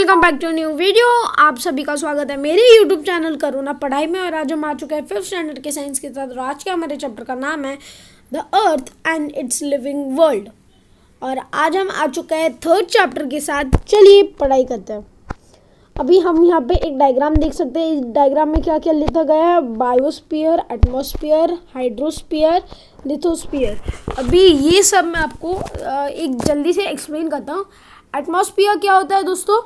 Welcome back to new video. आप सभी का स्वागत है मेरे यूट्यूब चैनल करुणा पढ़ाई में। और आज हम आ चुके हैं 5th स्टैंडर्ड के साइंस के साथ। और आज के हमारे चैप्टर का नाम है the earth and it's living world. और आज हम आ चुके हैं 3rd चैप्टर के साथ। चलिए पढ़ाई करते हैं। अभी हम यहाँ पे एक डायग्राम देख सकते हैं। इस डायग्राम में क्या क्या लिखा गया है? Biosphere, atmosphere, hydrosphere, lithosphere. अभी ये सब मैं आपको एक जल्दी से एक्सप्लेन करता हूँ। एटमॉस्फेयर क्या होता है दोस्तों?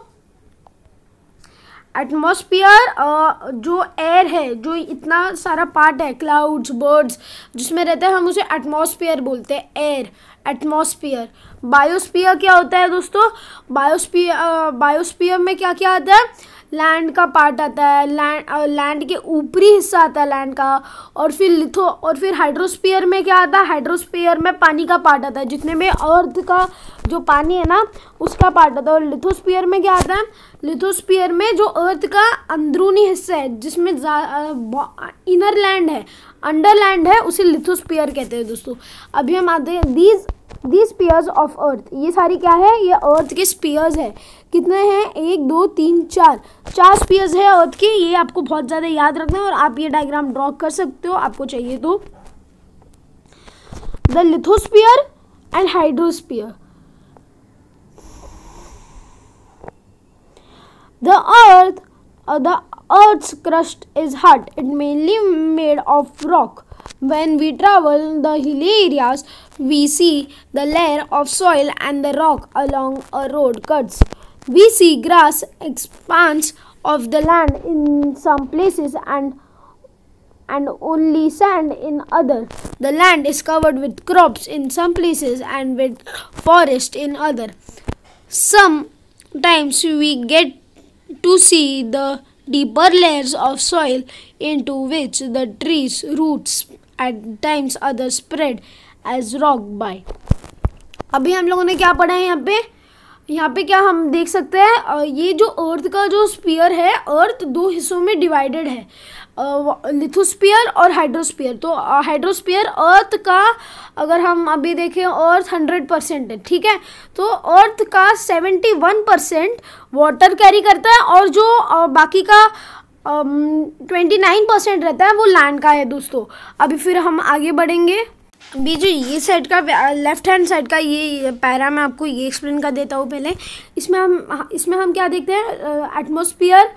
एटमॉस्फेयर जो एयर है, जो इतना सारा पार्ट है, क्लाउड्स, बर्ड्स जिसमें रहता है, हम उसे एटमॉस्फेयर बोलते हैं, एयर, एटमॉस्फेयर। बायोस्फीयर क्या होता है दोस्तों? बायोस्फीयर में क्या क्या आता है? लैंड का पार्ट आता है, लैंड के ऊपरी हिस्सा आता है लैंड का। और फिर हाइड्रोस्फीयर में क्या आता है? हाइड्रोस्फीयर में पानी का पार्ट आता है, जितने में अर्थ का जो पानी है ना उसका पार्ट आता है। और लिथोस्फीयर में क्या आता है? लिथोस्फीयर में जो अर्थ का अंदरूनी हिस्सा है, जिसमें इनर लैंड है, अंडर लैंड है, उसे लिथोस्फीयर कहते हैं दोस्तों। अभी हम आते हैं दीज स्पीयर्स ऑफ अर्थ। ये सारी क्या है? ये अर्थ के स्पीयर्स है। कितने हैं? 1 2 3 4 स्पीयर्स है अर्थ के। ये आपको बहुत ज़्यादा याद रखना है और आप ये डायग्राम ड्रॉ कर सकते हो आपको चाहिए तो। The lithosphere and hydrosphere. The Earth's crust is hard. It mainly made of rock. When we travel the hilly areas, we see the layer of soil and the rock along a road cuts. We see grass expanse of the land in some places and only sand in other. The land is covered with crops in some places and with forest in other. Sometimes we get to see the deeper layers of soil into which the trees roots at times others spread as rock by. अभी हम लोगों ने क्या पढ़ा है यहाँ पे क्या हम देख सकते हैं? ये जो अर्थ का जो स्फीयर है, अर्थ 2 हिस्सों में डिवाइडेड है, लिथोस्फीयर और हाइड्रोस्फीयर। तो हाइड्रोस्फीयर अर्थ का, अगर हम अभी देखें, अर्थ 100% है, ठीक है। तो अर्थ का 71% वाटर कैरी करता है और जो बाकी का 29% रहता है वो लैंड का है दोस्तों। अभी फिर हम आगे बढ़ेंगे। अभी जो ये साइड का, लेफ्ट हैंड साइड का ये पैरा, मैं आपको ये एक्सप्लेन कर देता हूँ पहले। इसमें हम क्या देखते हैं? एटमॉस्फेयर।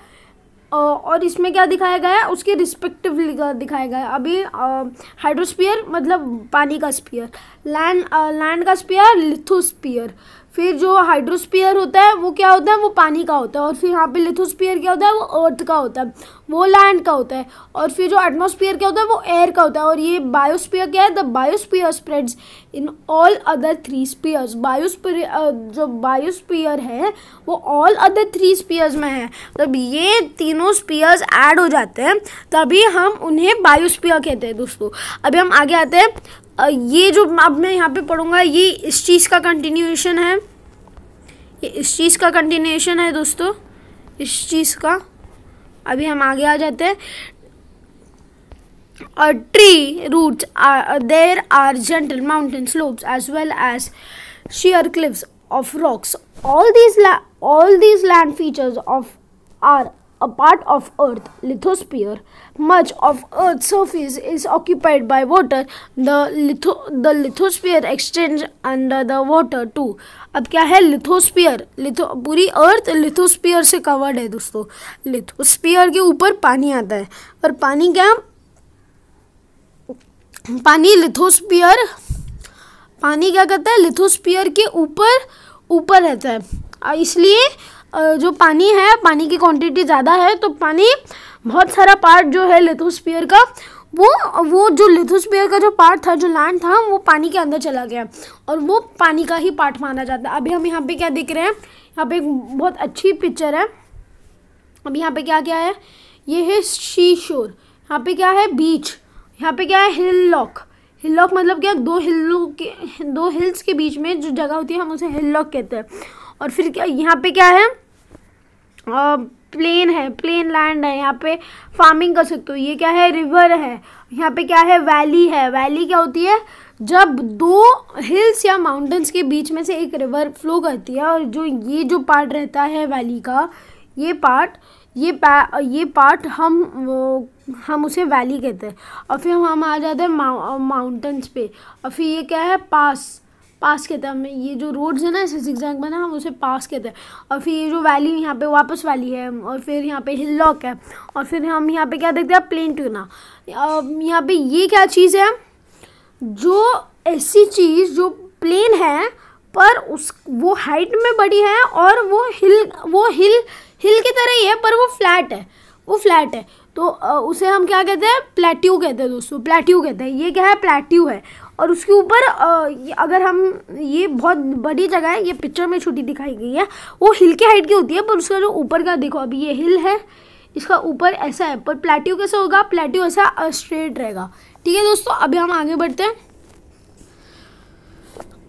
और इसमें क्या दिखाया गया है? उसके रिस्पेक्टिवली दिखाया गया है। अभी हाइड्रोस्फीयर मतलब पानी का स्फीयर, लैंड का स्फीयर लिथोस्फीयर। फिर जो हाइड्रोस्फीयर होता है वो क्या होता है? वो पानी का होता है। और फिर यहाँ पे लिथोस्फीयर क्या होता है? वो अर्थ का होता है, वो लैंड का होता है। और फिर जो एटमॉस्फेयर क्या होता है? वो एयर का होता है। और ये बायोस्फीयर क्या है? The biosphere spreads in all other 3 spheres. जो बायोस्फीयर है वो ऑल अदर 3 स्पीयर्स में है। तब ये तीनों स्पीयर्स ऐड हो जाते हैं तभी हम उन्हें बायोस्फीयर कहते हैं दोस्तों। अभी हम आगे आते हैं। ये जो अब मैं यहाँ पे पढ़ूंगा ये इस चीज़ का कंटिन्यूएशन है, ये इस चीज़ का कंटिन्यूएशन है दोस्तों, इस चीज़ का। अभी हम आगे आ जाते हैं। Tree roots there are gentle mountain slopes as well as sheer cliffs of rocks. All these land features are a part of Earth lithosphere. Much of Earth's surface is occupied by water. The lithosphere extends under the water too. अब क्या है? Lithosphere, पूरी अर्थ lithosphere से covered है दोस्तों। Lithosphere के ऊपर पानी आता है। और पानी क्या? पानी क्या करता है? लिथोस्फीयर के ऊपर रहता है। इसलिए जो पानी है, पानी की क्वांटिटी ज़्यादा है, तो पानी बहुत सारा पार्ट जो है लिथोस्फीयर का, वो जो लिथोस्फीयर का जो पार्ट था, जो लैंड था, वो पानी के अंदर चला गया और वो पानी का ही पार्ट माना जाता है। अभी हम यहाँ पे क्या देख रहे हैं? यहाँ पे एक बहुत अच्छी पिक्चर है। अभी यहाँ पे क्या क्या है? ये है सी शोर। यहाँ पे क्या है? बीच। यहाँ पे क्या है? हिललॉक। हिललॉक मतलब क्या? 2 हिल्स के बीच में जो जगह होती है हम उसे हिललॉक कहते हैं। और फिर क्या यहाँ पे क्या है? प्लेन है, प्लेन लैंड है, यहाँ पे फार्मिंग कर सकते हो। ये क्या है? रिवर है। यहाँ पे क्या है? वैली है। वैली क्या होती है? जब दो हिल्स या माउंटेन्स के बीच में से एक रिवर फ्लो करती है और जो पार्ट रहता है वैली का, ये पार्ट हम उसे वैली कहते हैं। और फिर हम आ जाते हैं माउंटेन्स पे, और फिर ये क्या है, पास कहते हैं हमें। ये जो रोड्स है ना ऐसे जिगजैग बना, हम उसे पास कहते हैं। और फिर ये जो वैली यहाँ पे वापस वैली है, और फिर यहाँ पे हिल लॉक है, और फिर हम यहाँ पे क्या देखते हैं, प्लेन ट्यूना। यहाँ पे ये क्या चीज़ है, जो ऐसी चीज़ जो प्लेन है पर वो हाइट में बड़ी है, और वो हिल की तरह ही है, पर वो फ्लैट है। तो उसे हम क्या कहते हैं, प्लेट्यू कहते हैं दोस्तों, प्लेट्यू कहते हैं। ये क्या है, प्लेट्यू है। और उसके ऊपर अगर हम, ये बहुत बड़ी जगह है, ये पिक्चर में छोटी दिखाई गई है, वो हिल के हाइट की होती है, पर उसका जो ऊपर का देखो, अभी ये हिल है, इसका ऊपर ऐसा है, पर प्लेट्यू कैसा होगा, प्लेट्यू ऐसा स्ट्रेट रहेगा। ठीक है दोस्तों, अभी हम आगे बढ़ते हैं।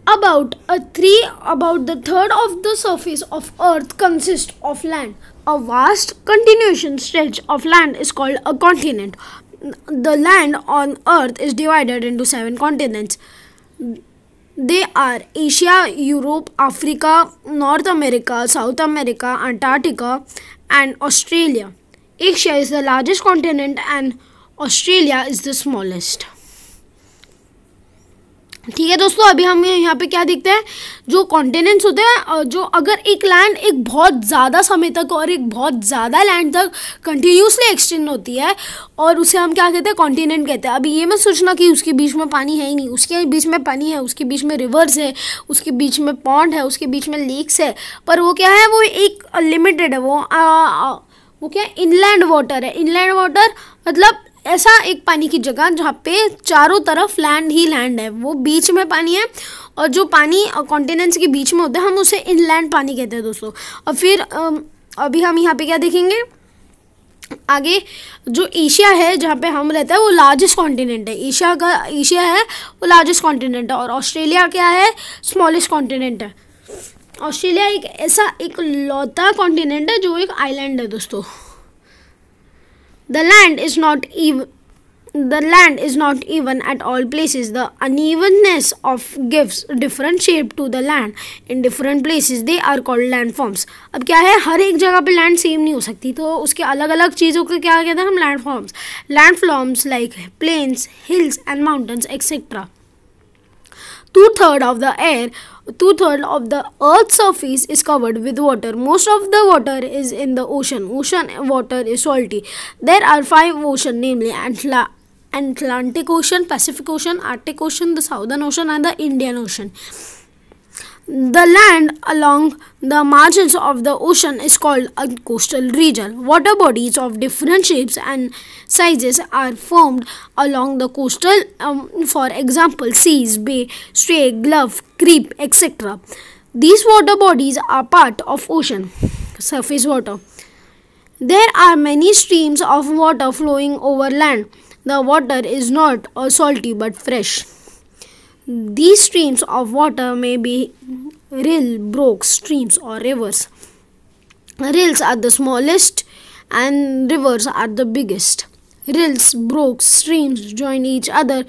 About the third of the surface of Earth consists of land. A vast continuation stretch of land is called a continent. The land on Earth is divided into 7 continents. They are Asia, Europe, Africa, North America, South America, Antarctica, and Australia. Asia is the largest continent and Australia is the smallest. ठीक है दोस्तों, अभी हम यहाँ पे क्या देखते हैं, जो कॉन्टिनेंट्स होते हैं, जो अगर एक लैंड एक बहुत ज़्यादा समय तक और एक बहुत ज़्यादा लैंड तक कंटिन्यूसली एक्सटेंड होती है, और उसे हम क्या कहते हैं, कॉन्टिनेंट कहते हैं। अभी ये मत सोचना कि उसके बीच में पानी है ही नहीं, उसके बीच में पानी है, उसके बीच में रिवर्स है, उसके बीच में पॉन्ड है, उसके बीच में लेक्स है, पर वो क्या है, वो एक लिमिटेड है। वो क्या है, इनलैंड वाटर है। इनलैंड वाटर मतलब ऐसा एक पानी की जगह जहाँ पे चारों तरफ लैंड ही लैंड है, वो बीच में पानी है, और जो पानी कॉन्टिनेंट्स के बीच में होता है, हम उसे इनलैंड पानी कहते हैं दोस्तों। और फिर अभी हम यहाँ पे क्या देखेंगे, आगे जो एशिया है जहाँ पे हम रहते हैं, वो लार्जेस्ट कॉन्टिनेंट है। एशिया है वो लार्जेस्ट कॉन्टिनेंट है, और ऑस्ट्रेलिया क्या है, स्मॉलेस्ट कॉन्टिनेंट है। ऑस्ट्रेलिया एक ऐसा एक लौता कॉन्टिनेंट है जो एक आइलैंड है दोस्तों। The land is not even at all places. The unevenness of gives different shape to the land in different places. They are called landforms. अब क्या है, हर एक जगह पे लैंड सेम नहीं हो सकती, तो उसके अलग अलग चीज़ों को क्या कहते हैं हम, landforms. Landforms like plains, hills and mountains etcetera. Two-thirds of the Earth's surface is covered with water. Most of the water is in the ocean. Ocean water is salty. There are 5 oceans, namely Atlantic Ocean, Pacific Ocean, Arctic Ocean, the Southern Ocean, and the Indian Ocean. The land along the margins of the ocean is called a coastal region. Water bodies of different shapes and sizes are formed along the coastal, for example, seas, bay, strait, gulf, creek, etc. These water bodies are part of ocean surface water. There are many streams of water flowing over land. The water is not salty but fresh. These streams of water may be rill, brook, streams, or rivers. Rills are the smallest and rivers are the biggest. Rills, brooks, streams join each other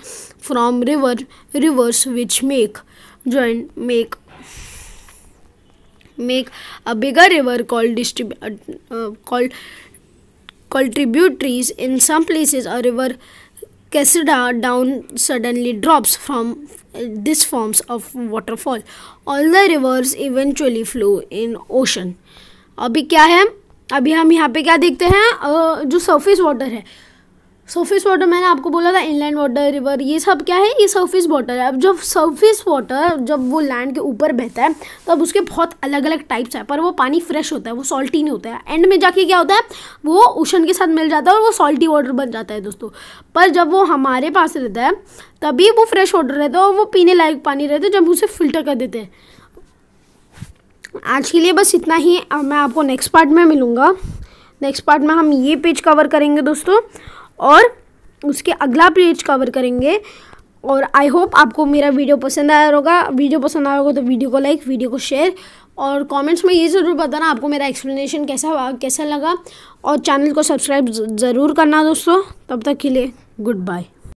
from rivers which make a bigger river called tributaries. In some places, a river cascade down suddenly drops from this forms of waterfall. All the rivers eventually flow in ocean. अभी क्या है, अभी हम यहाँ पे क्या देखते हैं, जो सरफेस वाटर है। सरफेस वाटर मैंने आपको बोला था, इनलैंड वाटर, रिवर, ये सब क्या है, ये सरफेस वाटर है। अब जब सरफेस वाटर जब वो लैंड के ऊपर बहता है, तब उसके बहुत अलग अलग टाइप्स है, पर वो पानी फ्रेश होता है, वो सॉल्टी नहीं होता है। एंड में जाके क्या होता है, वो ओशन के साथ मिल जाता है और वो सॉल्टी वाटर बन जाता है दोस्तों। पर जब वो हमारे पास रहता है तभी वो फ्रेश वाटर रहता है और वो पीने लायक पानी रहता है, जब उसे फिल्टर कर देते हैं। आज के लिए बस इतना ही, मैं आपको नेक्स्ट पार्ट में मिलूँगा। नेक्स्ट पार्ट में हम ये पेज कवर करेंगे दोस्तों, और उसके अगला पेज कवर करेंगे। और आई होप आपको मेरा वीडियो पसंद आया होगा। वीडियो पसंद आया होगा तो वीडियो को लाइक, वीडियो को शेयर, और कमेंट्स में ये ज़रूर बताना आपको मेरा एक्सप्लेनेशन कैसा लगा, और चैनल को सब्सक्राइब ज़रूर करना दोस्तों। तब तक के लिए गुड बाय।